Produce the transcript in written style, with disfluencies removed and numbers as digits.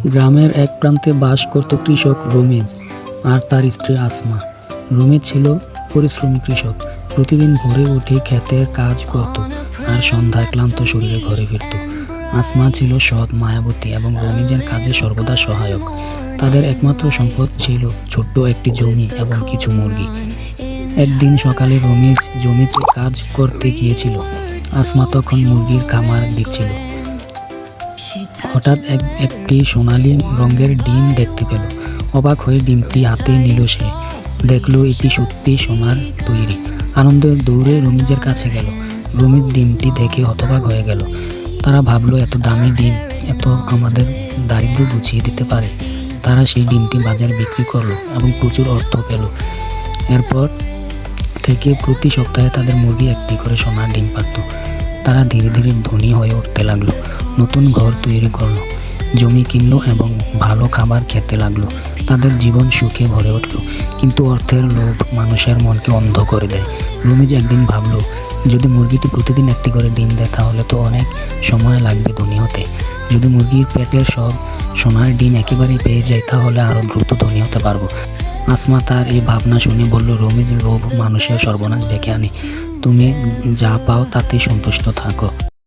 গ্রামের এক প্রান্তে বাস করত কৃষক রমেজ আর তার স্ত্রী আসমা। রমেজ ছিল পরিশ্রমী কৃষক। প্রতিদিন ভোরে উঠে ক্ষেতের কাজ করত আর সন্ধ্যায় ক্লান্ত শরীরে ঘরে ফিরত। আসমা ছিল সৎ, মায়াবতী এবং রমেজের কাজে সর্বদা সহায়ক। তাদের একমাত্র সম্পদ ছিল ছোট্ট একটি জমি এবং কিছু মুরগি। একদিন সকালে রমেজ জমিতে কাজ করতে গিয়েছিল। আসমা তখন মুরগির খামার দিচ্ছিল। হঠাৎ একটি সোনালি রঙের ডিম দেখতে পেল। অবাক হয়ে ডিমটি হাতে নিল সে। দেখলো এটি সত্যি সোনার তৈরি। আনন্দে দৌড়ে রমেজের কাছে গেল। রমেজ ডিমটি দেখে হতবাক হয়ে গেল। তারা ভাবলো এত দামি ডিম এত আমাদের দারিদ্র গুছিয়ে দিতে পারে। তারা সেই ডিমটি বাজারে বিক্রি করলো এবং প্রচুর অর্থ পেল। এরপর থেকে প্রতি সপ্তাহে তাদের মুরগি একটি করে সোনার ডিম পারত। তারা ধীরে ধীরে ধনী হয়ে উঠতে লাগলো। নতুন ঘর তৈরি করলো, জমি কিনলো এবং ভালো খাবার খেতে লাগলো। তাদের জীবন সুখে ভরে উঠল। কিন্তু অর্থের লোভ মানুষের মনকে অন্ধ করে দেয়। রমেজ একদিন ভাবলো, যদি মুরগিটি প্রতিদিন একটি করে ডিম দেয় তাহলে তো অনেক সময় লাগবে ধনী হতে। যদি মুরগির পেটের সব সোনার ডিম একেবারেই পেয়ে যায় তাহলে আরও দ্রুত ধনী হতে পারবো। আসমা তার এই ভাবনা শুনে বলল, রমেজ, লোভ মানুষের সর্বনাশ ডেকে আনে। তুমি যা পাও তাতেই সন্তুষ্ট থাকো।